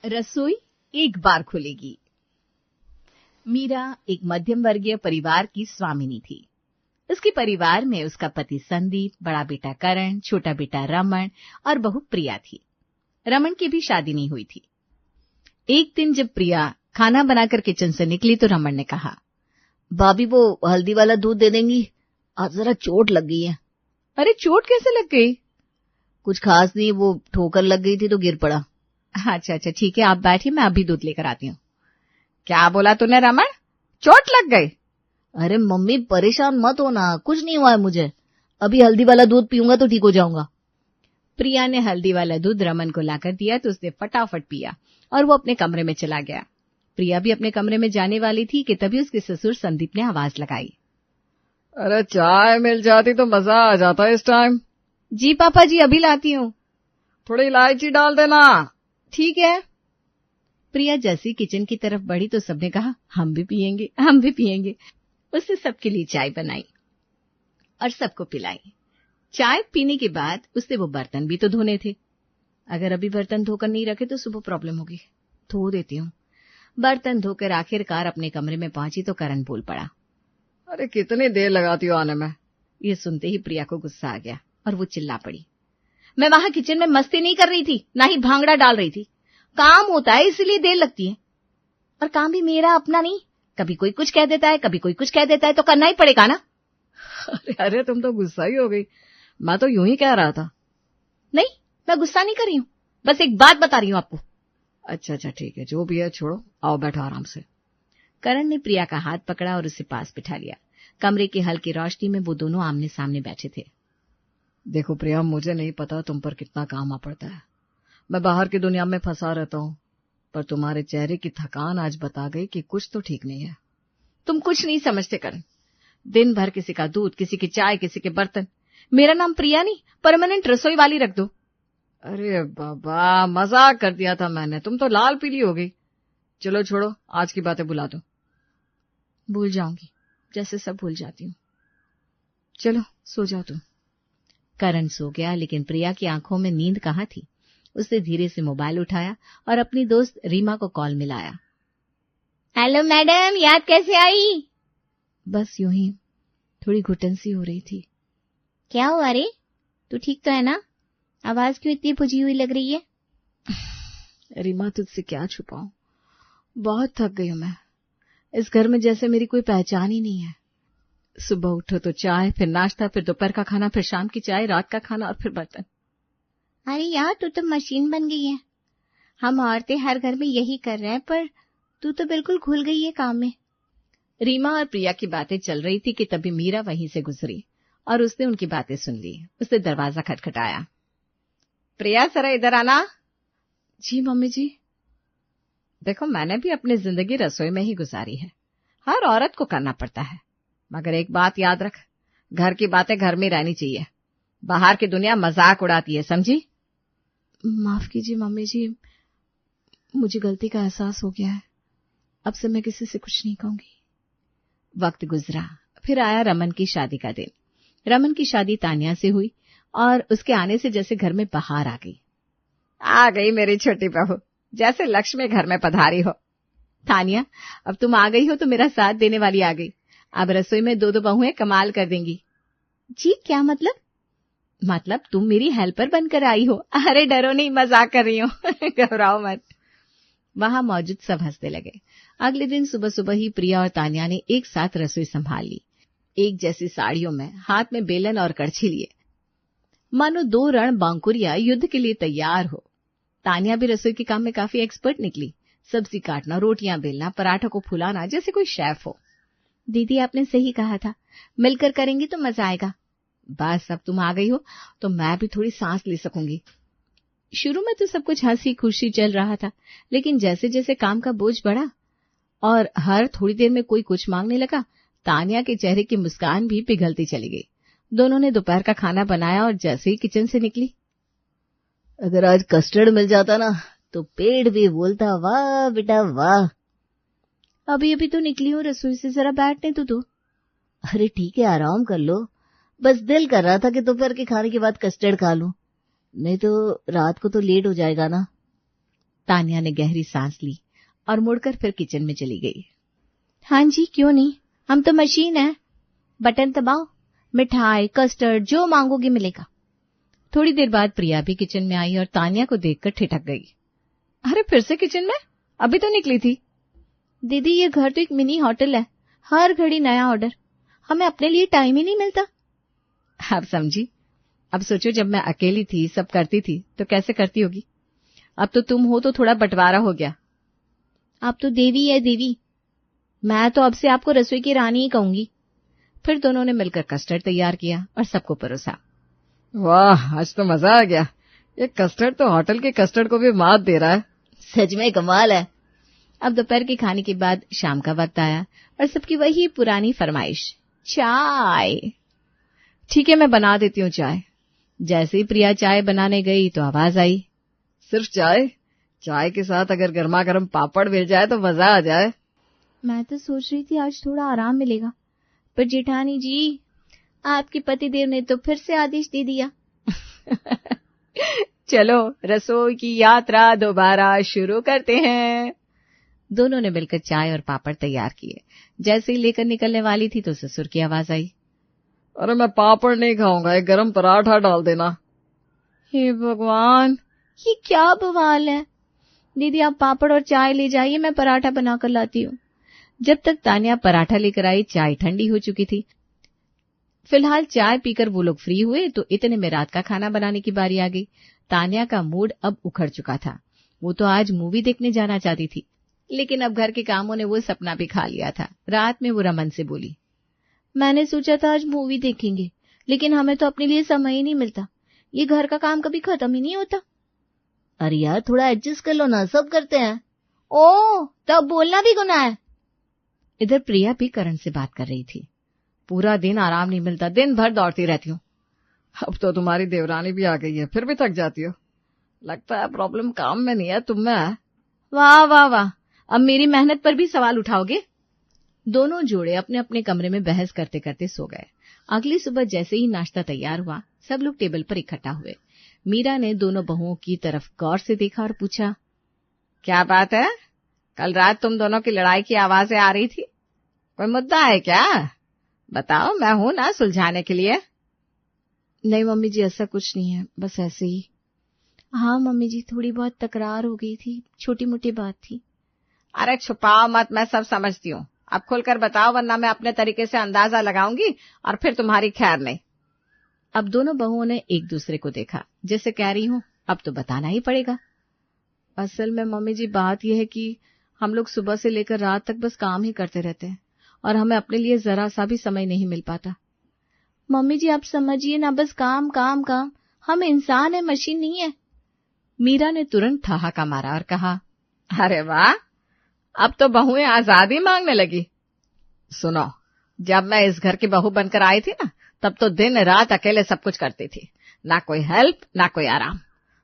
रसोई एक बार खुलेगी। मीरा एक मध्यम वर्गीय परिवार की स्वामिनी थी। उसके परिवार में उसका पति संदीप, बड़ा बेटा करण, छोटा बेटा रमन और बहू प्रिया थी। रमन की भी शादी नहीं हुई थी। एक दिन जब प्रिया खाना बनाकर किचन से निकली तो रमन ने कहा, भाभी वो हल्दी वाला दूध दे देंगी, आज जरा चोट लग गई है। अरे चोट कैसे लग गई? कुछ खास नहीं, वो ठोकर लग गई थी तो गिर पड़ा। अच्छा ठीक है, आप बैठिए, मैं अभी दूध लेकर आती हूँ। क्या बोला तूने रमन? चोट लग गई? अरे मम्मी परेशान मत होना, कुछ नहीं हुआ है मुझे, अभी हल्दी वाला दूध पीऊंगा तो ठीक हो जाऊंगा। प्रिया ने हल्दी वाला दूध रमन को लाकर दिया तो उसने फटाफट पिया और वो अपने कमरे में चला गया। प्रिया भी अपने कमरे में जाने वाली थी कि तभी उसके ससुर संदीप ने आवाज लगाई, अरे चाय मिल जाती तो मजा आ जाता इस टाइम। जी पापा जी, अभी लाती हूँ। थोड़ी इलायची डाल देना। ठीक है। प्रिया जैसी किचन की तरफ बढ़ी तो सबने कहा, हम भी पियेंगे, हम भी पियेंगे। उसने सबके लिए चाय बनाई और सबको पिलाई। चाय पीने के बाद उसने वो बर्तन भी तो धोने थे। अगर अभी बर्तन धोकर नहीं रखे तो सुबह प्रॉब्लम होगी, धो देती हूँ। बर्तन धोकर आखिरकार अपने कमरे में पहुंची तो करण बोल पड़ा, अरे कितनी देर लगाती हो आने में? ये सुनते ही प्रिया को गुस्सा आ गया और वो चिल्ला पड़ी, मैं वहां किचन में मस्ती नहीं कर रही थी, ना ही भांगड़ा डाल रही थी। काम होता है इसीलिए देर लगती है, और काम भी मेरा अपना नहीं। कभी कोई कुछ कह देता है, कभी कोई कुछ कह देता है, तो करना ही पड़ेगा ना। अरे तुम तो गुस्सा ही हो गई, मैं तो यूं ही कह रहा था। नहीं, मैं गुस्सा नहीं कर रही हूँ, बस एक बात बता रही हूँ आपको। अच्छा ठीक है, जो भी है छोड़ो, आओ बैठो आराम से। करण ने प्रिया का हाथ पकड़ा और उसे पास बिठा लिया। कमरे की हल्की रोशनी में वो दोनों आमने सामने बैठे थे। देखो प्रिया, मुझे नहीं पता तुम पर कितना काम आ पड़ता है, मैं बाहर की दुनिया में फंसा रहता हूँ, पर तुम्हारे चेहरे की थकान आज बता गई कि कुछ तो ठीक नहीं है। तुम कुछ नहीं समझते करण, दिन भर किसी का दूध, किसी की चाय, किसी के बर्तन। मेरा नाम प्रिया नहीं, परमानेंट रसोई वाली रख दो। अरे बाबा, मजाक कर दिया था मैंने, तुम तो लाल पीली हो गई। चलो छोड़ो, आज की बातें भुला दो। भूल जाऊंगी, जैसे सब भूल जाती हूँ। चलो सो जाओ तुम। करण सो गया, लेकिन प्रिया की आंखों में नींद कहाँ थी। उसने धीरे से मोबाइल उठाया और अपनी दोस्त रीमा को कॉल मिलाया। हेलो मैडम, याद कैसे आई? बस यूं ही, थोड़ी घुटन सी हो रही थी। क्या हुआ रे, तू ठीक तो है ना? आवाज क्यों इतनी बुझी हुई लग रही है? रीमा, तुझसे क्या छुपाऊं, बहुत थक गई हूं मैं। इस घर में जैसे मेरी कोई पहचान ही नहीं है। सुबह उठो तो चाय, फिर नाश्ता, फिर दोपहर का खाना, फिर शाम की चाय, रात का खाना और फिर बर्तन। अरे यार, तू तो मशीन बन गई है। हम औरतें हर घर में यही कर रहे हैं, पर तू तो बिल्कुल घुल गई है काम में। रीमा और प्रिया की बातें चल रही थी कि तभी मीरा वहीं से गुजरी और उसने उनकी बातें सुन ली। उसने दरवाजा खटखटाया। प्रिया, जरा इधर आना। जी मम्मी जी। देखो, मैंने भी अपनी जिंदगी रसोई में ही गुजारी है, हर औरत को करना पड़ता है, मगर एक बात याद रख, घर की बातें घर में रहनी चाहिए, बाहर की दुनिया मजाक उड़ाती है, समझी? माफ कीजिए मम्मी जी, मुझे गलती का एहसास हो गया है, अब से मैं किसी से कुछ नहीं कहूंगी। वक्त गुजरा, फिर आया रमन की शादी का दिन। रमन की शादी तानिया से हुई और उसके आने से जैसे घर में बहार आ गई मेरी छोटी बहू, जैसे लक्ष्मी घर में पधारी हो। तानिया, अब तुम आ गई हो तो मेरा साथ देने वाली आ गई। अब रसोई में दो बहुएं कमाल कर देंगी। जी क्या मतलब? मतलब तुम मेरी हेल्पर बनकर आई हो। अरे डरो नहीं, मजाक कर रही हूँ। घबराओ मत। वहां मौजूद सब हंसने लगे। अगले दिन सुबह सुबह ही प्रिया और तानिया ने एक साथ रसोई संभाल ली, एक जैसी साड़ियों में, हाथ में बेलन और कड़छी लिए, मानो दो रण बांकुरिया युद्ध के लिए तैयार हो। तानिया भी रसोई के काम में काफी एक्सपर्ट निकली, सब्जी काटना, रोटियां बेलना, पराठा को फुलाना, जैसे कोई शेफ हो। दीदी, आपने सही कहा था, मिलकर करेंगी तो मजा आएगा। बस अब तुम आ गई हो तो मैं भी थोड़ी सांस ले सकूंगी। शुरू में तो सब कुछ हंसी खुशी चल रहा था, लेकिन जैसे जैसे काम का बोझ बढ़ा और हर थोड़ी देर में कोई कुछ मांगने लगा, तानिया के चेहरे की मुस्कान भी पिघलती चली गई। दोनों ने दोपहर का खाना बनाया और जैसे ही किचन से निकली, अगर आज कस्टर्ड मिल जाता ना तो पेट भी बोलता, वाह बेटा वाह। अभी अभी तो निकली हूँ रसोई से, जरा बैठने तो। अरे ठीक है, आराम कर लो, बस दिल कर रहा था कि दोपहर के खाने के बाद कस्टर्ड खा लूं, नहीं तो रात को तो लेट हो जाएगा ना। तान्या ने गहरी सांस ली और मुड़कर फिर किचन में चली गई। हाँ जी, क्यों नहीं, हम तो मशीन है, बटन दबाओ, मिठाई कस्टर्ड जो मांगोगे मिलेगा। थोड़ी देर बाद प्रिया भी किचन में आई और तान्या को देखकर ठिठक गई। अरे फिर से किचन में? अभी तो निकली थी। दीदी ये घर तो एक मिनी होटल है, हर घड़ी नया ऑर्डर, हमें अपने लिए टाइम ही नहीं मिलता। आप समझी, अब सोचो जब मैं अकेली थी सब करती थी तो कैसे करती होगी। अब तो तुम हो तो थोड़ा बंटवारा हो गया। आप तो देवी है देवी, मैं तो अब से आपको रसोई की रानी ही कहूंगी। फिर दोनों ने मिलकर कस्टर्ड तैयार किया और सबको परोसा। वाह, आज तो मजा आ गया, ये कस्टर्ड तो होटल के कस्टर्ड को भी मात दे रहा है। सच में कमाल है। अब दोपहर के खाने के बाद शाम का वक्त आया और सबकी वही पुरानी फरमाइश, चाय। ठीक है, मैं बना देती हूँ चाय। जैसे ही प्रिया चाय बनाने गई तो आवाज आई, सिर्फ चाय? चाय के साथ अगर गर्मा गर्म पापड़ मिल जाए तो मजा आ जाए। मैं तो सोच रही थी आज थोड़ा आराम मिलेगा, पर जेठानी जी आपके पतिदेव ने तो फिर से आदेश दे दिया। चलो रसोई की यात्रा दोबारा शुरू करते हैं। दोनों ने मिलकर चाय और पापड़ तैयार किए। जैसे ही लेकर निकलने वाली थी तो ससुर की आवाज आई, अरे मैं पापड़ नहीं खाऊंगा, एक गरम पराठा डाल देना। हे भगवान, ये क्या बवाल है। दीदी आप पापड़ और चाय ले जाइए, मैं पराठा बनाकर लाती हूँ। जब तक तान्या पराठा लेकर आई चाय ठंडी हो चुकी थी। फिलहाल चाय पीकर वो लोग फ्री हुए तो इतने में रात का खाना बनाने की बारी आ गई। तान्या का मूड अब उखड़ चुका था। वो तो आज मूवी देखने जाना चाहती थी, लेकिन अब घर के कामों ने वो सपना भी खा लिया था। रात में वो रमन से बोली, मैंने सोचा था आज मूवी देखेंगे, लेकिन हमें तो अपने लिए समय ही नहीं मिलता। ये घर का काम कभी खत्म ही नहीं होता। अरे यार थोड़ा एडजस्ट कर लो ना, सब करते हैं। ओ, तब बोलना भी गुनाह है। इधर प्रिया भी करण से बात कर रही थी। पूरा दिन आराम नहीं मिलता, दिन भर दौड़ती रहती हूँ। अब तो तुम्हारी देवरानी भी आ गई है, फिर भी थक जाती हो। लगता है प्रॉब्लम काम में नहीं है, तुम में है। वाह वाह वाह, अब मेरी मेहनत पर भी सवाल उठाओगे। दोनों जोड़े अपने अपने कमरे में बहस करते करते सो गए। अगली सुबह जैसे ही नाश्ता तैयार हुआ सब लोग टेबल पर इकट्ठा हुए। मीरा ने दोनों बहुओं की तरफ गौर से देखा और पूछा, क्या बात है, कल रात तुम दोनों की लड़ाई की आवाजें आ रही थी, कोई मुद्दा है क्या? बताओ, मैं हूं ना सुलझाने के लिए। नहीं मम्मी जी, ऐसा कुछ नहीं है, बस ऐसे ही। हाँ मम्मी जी, थोड़ी बहुत तकरार हो गई थी, छोटी मोटी बात थी। अरे छुपाओ मत, मैं सब समझती हूँ। अब खुलकर बताओ, वरना मैं अपने तरीके से अंदाजा लगाऊंगी और फिर तुम्हारी खैर नहीं। अब दोनों बहुओं ने एक दूसरे को देखा, जैसे कह रही हूँ अब तो बताना ही पड़ेगा। असल में मम्मी जी बात यह है कि हम लोग सुबह से लेकर रात तक बस काम ही करते रहते हैं और हमें अपने लिए जरा सा भी समय नहीं मिल पाता। मम्मी जी आप समझिए ना, बस काम काम काम, हम इंसान है, मशीन नहीं है। मीरा ने तुरंत ठहाका मारा और कहा, अरे वाह, अब तो बहुएं आजादी मांगने लगी। सुनो, जब मैं इस घर की बहू बनकर आई थी ना, तब तो दिन रात अकेले सब कुछ करती थी, ना कोई हेल्प ना कोई आराम।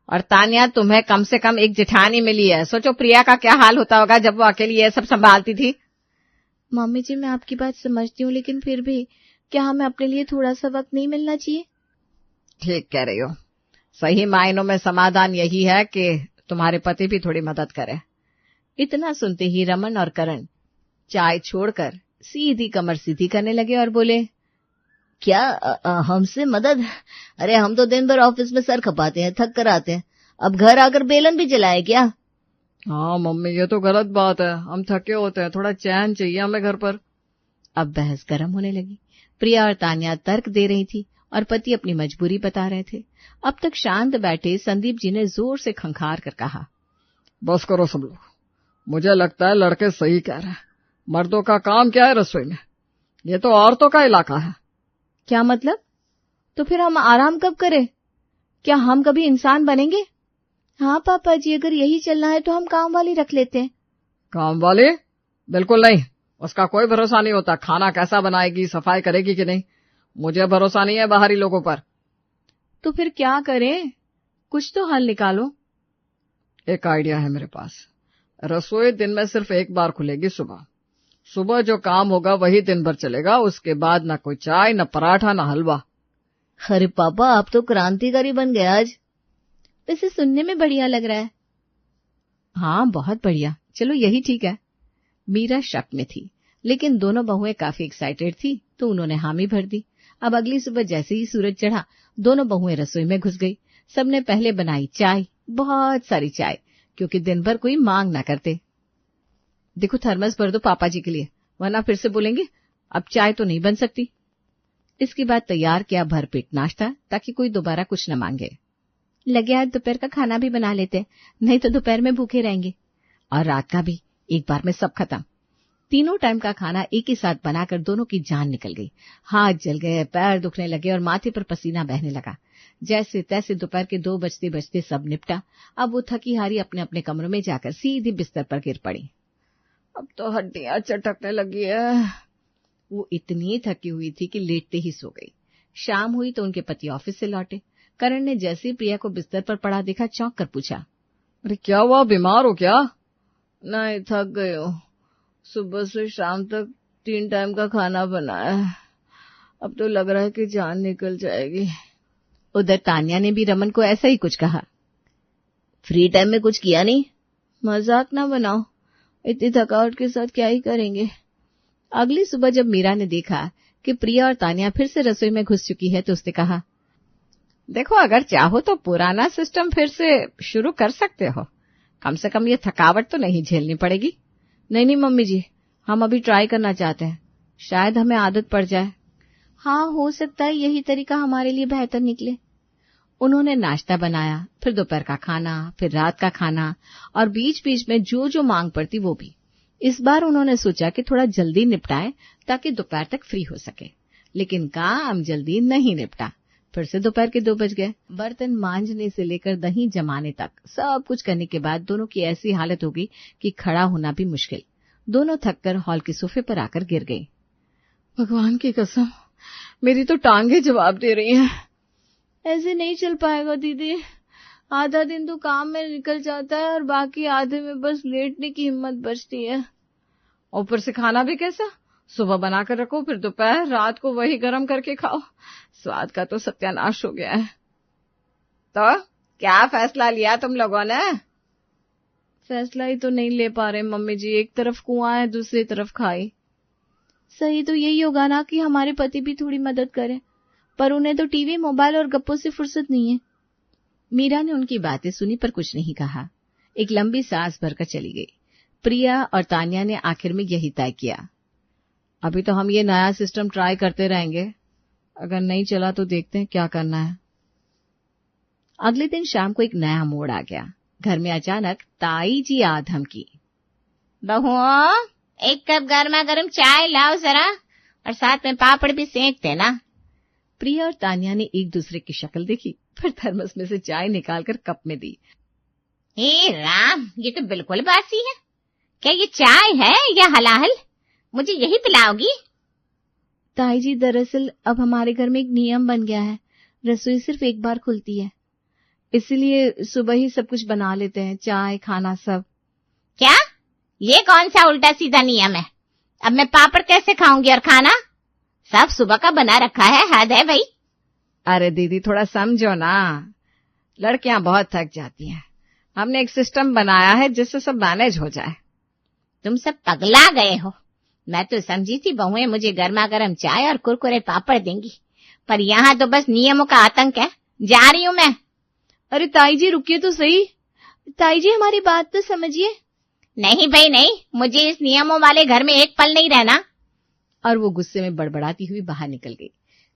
और तान्या, तुम्हें कम से कम एक जेठानी मिली है। सोचो प्रिया का क्या हाल होता होगा जब वो अकेली ये सब संभालती थी। मम्मी जी मैं आपकी बात समझती हूँ, लेकिन फिर भी क्या हमें अपने लिए थोड़ा सा वक्त नहीं मिलना चाहिए? ठीक कह रही हो। सही मायनों में समाधान यही है कि तुम्हारे पति भी थोड़ी मदद करे। इतना सुनते ही रमन और करण चाय छोड़कर सीधी कमर सीधी करने लगे और बोले, क्या हमसे मदद? अरे हम तो दिन भर ऑफिस में सर खपाते हैं, थक कर आते हैं, अब घर आकर बेलन भी चलाए क्या? हाँ मम्मी, ये तो गलत बात है, हम थके होते हैं, थोड़ा चैन चाहिए हमें घर पर। अब बहस गर्म होने लगी। प्रिया और तान्या तर्क दे रही थी और पति अपनी मजबूरी बता रहे थे। अब तक शांत बैठे संदीप जी ने जोर से खंखार कर कहा, बस करो सब लोग, मुझे लगता है लड़के सही कह रहे हैं। मर्दों का काम क्या है रसोई में, ये तो औरतों का इलाका है। क्या मतलब? तो फिर हम आराम कब करें? क्या हम कभी इंसान बनेंगे? हाँ पापा जी, अगर यही चलना है तो हम काम वाली रख लेते हैं। काम वाली? बिल्कुल नहीं, उसका कोई भरोसा नहीं होता। खाना कैसा बनाएगी, सफाई करेगी कि नहीं, मुझे भरोसा नहीं है बाहरी लोगों पर। तो फिर क्या करें, कुछ तो हल निकालो। एक आइडिया है मेरे पास। रसोई दिन में सिर्फ एक बार खुलेगी, सुबह। सुबह जो काम होगा वही दिन भर चलेगा, उसके बाद न कोई चाय, न पराठा, न हलवा। अरे पापा, आप तो क्रांतिकारी बन गए आज। वैसे सुनने में बढ़िया लग रहा है। हाँ, बहुत बढ़िया, चलो यही ठीक है। मीरा शक में थी, लेकिन दोनों बहुएं काफी एक्साइटेड थी तो उन्होंने हामी भर दी। अब अगली सुबह जैसे ही सूरज चढ़ा, दोनों बहुएं रसोई में घुस गई। सबने पहले बनाई चाय, बहुत सारी चाय, क्योंकि दिन भर कोई मांग ना करते। देखो थर्मस भर दो पापा जी के लिए, वरना फिर से बोलेंगे अब चाय तो नहीं बन सकती। इसके बाद तैयार किया भरपेट नाश्ता, ताकि कोई दोबारा कुछ न मांगे। लगे आज दोपहर का खाना भी बना लेते, नहीं तो दोपहर में भूखे रहेंगे, और रात का भी एक बार में सब खत्म। तीनों टाइम का खाना एक ही साथ बनाकर दोनों की जान निकल गई। हाथ जल गए, पैर दुखने लगे और माथे पर पसीना बहने लगा। जैसे तैसे दोपहर के 2 बजते बजते सब निपटा। अब वो थकी हारी अपने अपने कमरों में जाकर सीधी बिस्तर पर गिर पड़ी। अब तो हड्डियां चटकने लगी है। वो इतनी थकी हुई थी कि लेटते ही सो गई। शाम हुई तो उनके पति ऑफिस से लौटे। करण ने जैसे ही प्रिया को बिस्तर पर पड़ा देखा, चौंक कर पूछा, अरे क्या हुआ, बीमार हो क्या? नहीं, थक गई हो, सुबह से शाम तक 3 टाइम का खाना बनाया, अब तो लग रहा है कि जान निकल जाएगी। उधर तान्या ने भी रमन को ऐसा ही कुछ कहा। फ्री टाइम में कुछ किया नहीं? मजाक ना बनाओ, इतनी थकावट के साथ क्या ही करेंगे। अगली सुबह जब मीरा ने देखा कि प्रिया और तान्या फिर से रसोई में घुस चुकी है तो उसने कहा, देखो अगर चाहो तो पुराना सिस्टम फिर से शुरू कर सकते हो, कम से कम ये थकावट तो नहीं झेलनी पड़ेगी। नहीं मम्मी जी, हम अभी ट्राई करना चाहते हैं, शायद हमें आदत पड़ जाए। हाँ, हो सकता है यही तरीका हमारे लिए बेहतर निकले। उन्होंने नाश्ता बनाया, फिर दोपहर का खाना, फिर रात का खाना, और बीच बीच में जो जो मांग पड़ती वो भी। इस बार उन्होंने सोचा कि थोड़ा जल्दी निपटाएं ताकि दोपहर तक फ्री हो सके, लेकिन काम जल्दी नहीं निपटा। फिर से दोपहर के 2 बज गए। बर्तन मांजने से लेकर दही जमाने तक सब कुछ करने के बाद दोनों की ऐसी हालत हो गई कि खड़ा होना भी मुश्किल। दोनों थककर हॉल के सोफे पर आकर गिर गए। भगवान की कसम, मेरी तो टांगे जवाब दे रही हैं। ऐसे नहीं चल पाएगा दीदी, आधा दिन तो काम में निकल जाता है और बाकी आधे में बस लेटने की हिम्मत बचती है। ऊपर से खाना भी कैसा, सुबह बनाकर रखो, फिर दोपहर रात को वही गरम करके खाओ। स्वाद का तो सत्यानाश हो गया है। तो क्या फैसला लिया तुम लोगों ने? फैसला ही तो नहीं ले पा रहे मम्मी जी, एक तरफ कुआं है, दूसरी तरफ खाई। सही तो यही होगा ना कि हमारे पति भी थोड़ी मदद करें, पर उन्हें तो टीवी, मोबाइल और गप्पों से फुर्सत नहीं है। मीरा ने उनकी बातें सुनी पर कुछ नहीं कहा। एक लंबी सांस भरकर चली गई। प्रिया और तान्या ने आखिर में यही तय किया, अभी तो हम ये नया सिस्टम ट्राई करते रहेंगे, अगर नहीं चला तो देखते हैं क्या करना है। अगले दिन शाम को एक नया मोड़ आ गया। घर में अचानक ताई जी आ धमकी, बहुओं, एक कप गर्मा गर्म चाय लाओ जरा, और साथ में पापड़ भी सेंक देना। प्रिया और तान्या ने एक दूसरे की शक्ल देखी, फिर थर्मस में से चाय निकालकर कप में दी। हे राम, ये तो बिल्कुल बासी है। क्या ये चाय है या हलाहल? मुझे यही पिलाओगी? ताई जी, दरअसल अब हमारे घर में एक नियम बन गया है, रसोई सिर्फ एक बार खुलती है, इसलिए सुबह ही सब कुछ बना लेते हैं, चाय खाना सब। क्या? ये कौन सा उल्टा सीधा नियम है? अब मैं पापड़ कैसे खाऊंगी और खाना? सब सुबह का बना रखा है, हद है भाई। अरे दीदी, थोड़ा समझो ना, लड़कियां बहुत थक जाती हैं। हमने एक सिस्टम बनाया है जिससे सब मैनेज हो जाए। तुम सब पगला गए हो। मैं तो समझी थी बहुएं मुझे गर्मा गर्म चाय और कुरकुरे पापड़ देंगी, पर यहाँ तो बस नियमों का आतंक है। जा रही हूँ मैं। अरे ताई जी, रुकिए तो सही। ताई जी, हमारी बात तो समझिए। नहीं भाई नहीं, मुझे इस नियमों वाले घर में एक पल नहीं रहना। और वो गुस्से में बड़बड़ाती हुई बाहर निकल गई।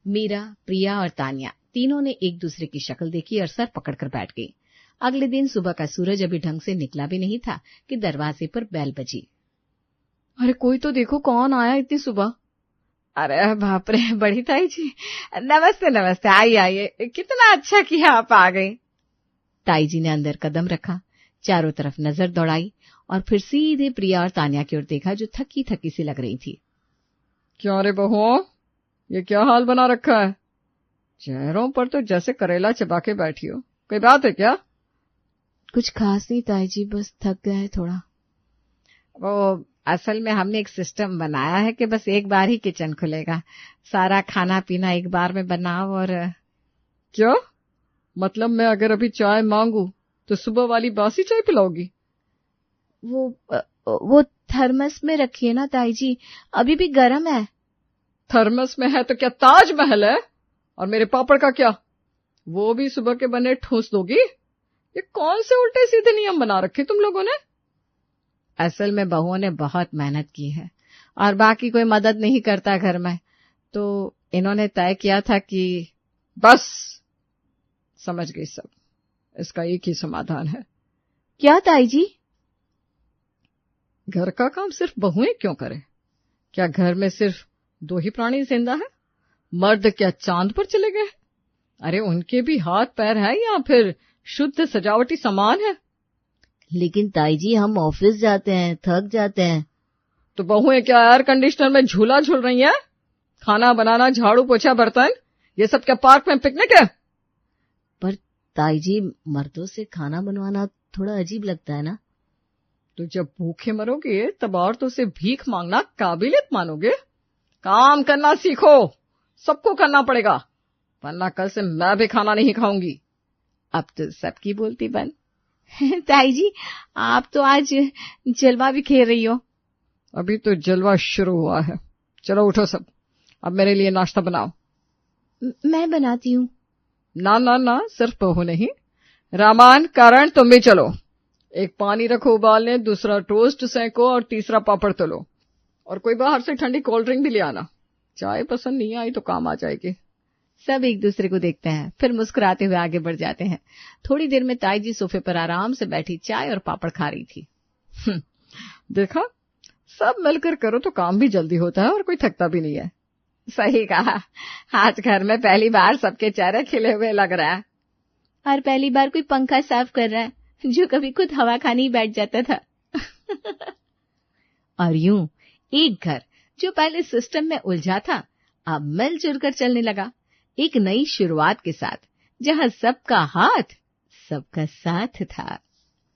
मीरा, प्रिया और तान्या तीनों ने एक दूसरे की शक्ल देखी और सर पकड़कर बैठ गई। अगले दिन सुबह का सूरज अभी ढंग से निकला भी नहीं था कि दरवाजे पर बेल बजी। अरे कोई तो देखो, कौन आया इतनी सुबह? अरे बाप रे, बड़ी ताई जी, नमस्ते नमस्ते, आइए आइए, कितना अच्छा किया आप आ गई। ताई जी ने अंदर कदम रखा, चारों तरफ नजर दौड़ाई और फिर सीधे प्रिया और तान्या की ओर देखा जो थकी थकी सी लग रही थी। क्या रे बहुओं, ये क्या हाल बना रखा है? चेहरों पर तो जैसे करेला चबा के बैठी हो, कोई बात है क्या? कुछ खास नहीं ताई जी, बस थक गए थोड़ा। वो असल में हमने एक सिस्टम बनाया है कि बस एक बार ही किचन खुलेगा, सारा खाना पीना एक बार में बनाओ। और क्या मतलब, मैं अगर अभी चाय मांगू तो सुबह वाली बासी चाय पिलाओगी? वो थर्मस में रखिए ना ताई जी, अभी भी गर्म है। थर्मस में है तो क्या ताजमहल है? और मेरे पापड़ का क्या, वो भी सुबह के बने ठूस दोगी? ये कौन से उल्टे सीधे नियम बना रखे तुम लोगों ने? असल में बहुओं ने बहुत मेहनत की है और बाकी कोई मदद नहीं करता घर में, तो इन्होंने तय किया था कि बस समझ गई सब, इसका एक ही समाधान है। क्या ताई जी? घर का काम सिर्फ बहुएं क्यों करें? क्या घर में सिर्फ 2 ही प्राणी जिंदा है? मर्द क्या चांद पर चले गए? अरे उनके भी हाथ पैर है या फिर शुद्ध सजावटी सामान है? लेकिन ताई जी हम ऑफिस जाते हैं, थक जाते हैं। तो बहुएं क्या एयर कंडीशनर में झूला झूल रही हैं? खाना बनाना, झाड़ू पोछा, बर्तन, ये सब क्या पार्क में पिकनिक है? पर ताई जी मर्दों से खाना बनवाना थोड़ा अजीब लगता है ना? तो जब भूखे मरोगे तब औरतों से भीख मांगना काबिलियत मानोगे? काम करना सीखो, सबको करना पड़ेगा, वरना कल से मैं भी खाना नहीं खाऊंगी। अब तो सबकी बोलती बंद। ताई जी आप तो आज जलवा भी खेल रही हो। अभी तो जलवा शुरू हुआ है। चलो उठो सब, अब मेरे लिए नाश्ता बनाओ। मैं बनाती हूँ। ना ना ना, सिर्फ बहू नहीं, रामान, कारण तुम भी चलो। एक पानी रखो उबालने, दूसरा टोस्ट सेंको और तीसरा पापड़ तलो। और कोई बाहर से ठंडी कोल्ड ड्रिंक भी ले आना। चाय पसंद नहीं आई तो काम आ जाएगी। सब एक दूसरे को देखते हैं, फिर मुस्कुराते हुए आगे बढ़ जाते हैं। थोड़ी देर में ताई जी सोफे पर आराम से बैठी चाय और पापड़ खा रही थी। देखा, सब मिलकर करो तो काम भी जल्दी होता है और कोई थकता भी नहीं है। सही कहा, आज घर में पहली बार सबके चेहरे खिले हुए लग रहा है। और पहली बार कोई पंखा साफ कर रहा है, जो कभी खुद हवा खाने ही बैठ जाता था। और यूं एक घर जो पहले सिस्टम में उलझा था, अब मिलजुल कर चलने लगा, एक नई शुरुआत के साथ, जहां सबका हाथ सबका साथ था।